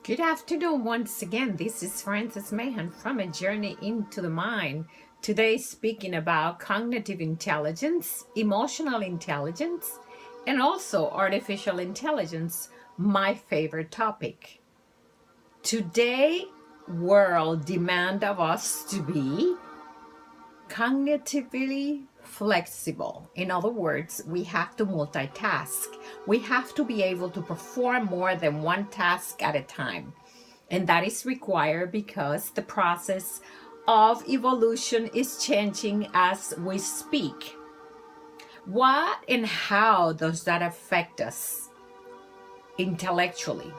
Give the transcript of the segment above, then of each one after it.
Good afternoon once again. This is Frances Mahan from A Journey into the Mind. Today speaking about cognitive intelligence, emotional intelligence, and also artificial intelligence, my favorite topic. Today, world demand of us to be cognitively flexible. In other words, we have to multitask. We have to be able to perform more than one task at a time. And that is required because the process of evolution is changing as we speak. What and how does that affect us intellectually?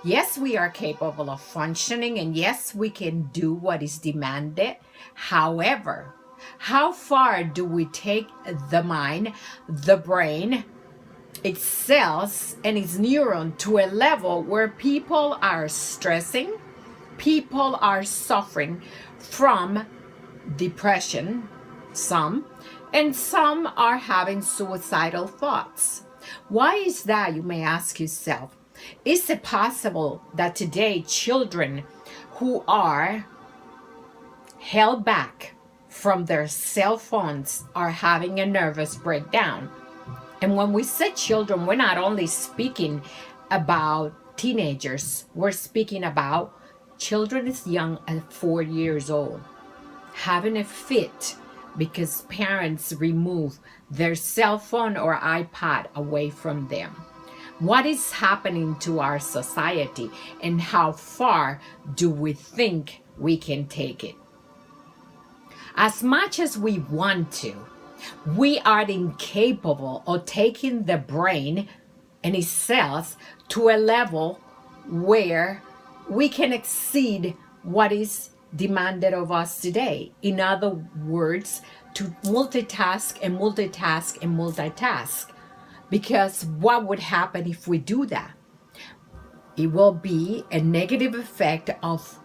Yes, we are capable of functioning, and yes, we can do what is demanded. However, how far do we take the mind, the brain, its cells, and its neuron to a level where people are stressing, people are suffering from depression, some, and some are having suicidal thoughts? Why is that, you may ask yourself? Is it possible that today children who are held back from their cell phones are having a nervous breakdown? And when we say children, we're not only speaking about teenagers, we're speaking about children as young as 4 years old having a fit because parents remove their cell phone or iPad away from them. What is happening to our society, and how far do we think we can take it? As much as we want to, we are incapable of taking the brain and its cells to a level where we can exceed what is demanded of us today. In other words, to multitask and multitask and multitask. Because what would happen if we do that? It will be a negative effect of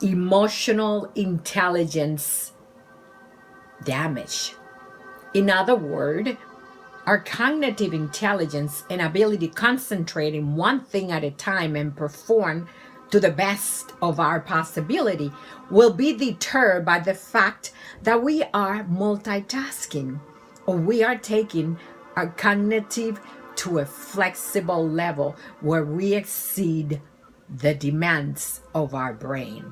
emotional intelligence damage. In other words, our cognitive intelligence and ability to concentrate in one thing at a time and perform to the best of our possibility will be deterred by the fact that we are multitasking, or we are taking our cognitive to a flexible level where we exceed the demands of our brain.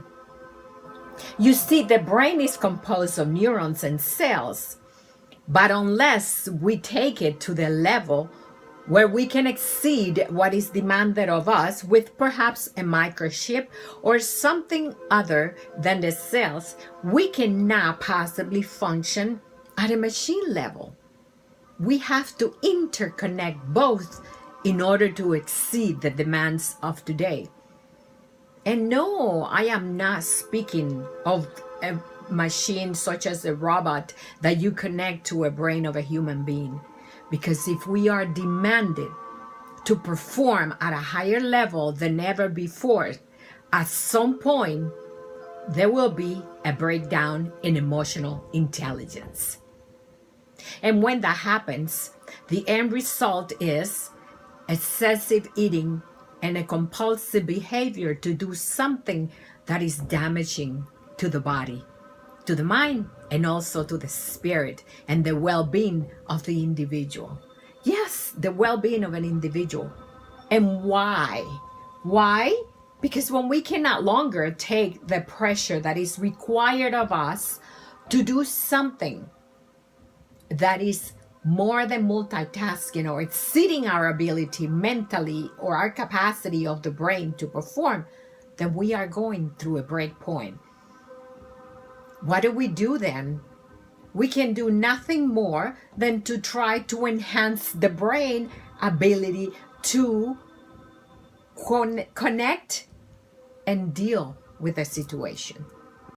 You see, the brain is composed of neurons and cells, but unless we take it to the level where we can exceed what is demanded of us with perhaps a microchip or something other than the cells, we cannot possibly function at a machine level. We have to interconnect both in order to exceed the demands of today. And no, I am not speaking of a machine such as a robot that you connect to a brain of a human being. Because if we are demanded to perform at a higher level than ever before, at some point, there will be a breakdown in emotional intelligence. And when that happens, the end result is excessive eating and a compulsive behavior to do something that is damaging to the body, to the mind, and also to the spirit and the well-being of the individual. Yes, the well-being of an individual. And why? Why? Because when we cannot longer take the pressure that is required of us to do something that is more than multitasking or exceeding our ability mentally or our capacity of the brain to perform, then we are going through a break point. What do we do then? We can do nothing more than to try to enhance the brain ability to connect and deal with the situation.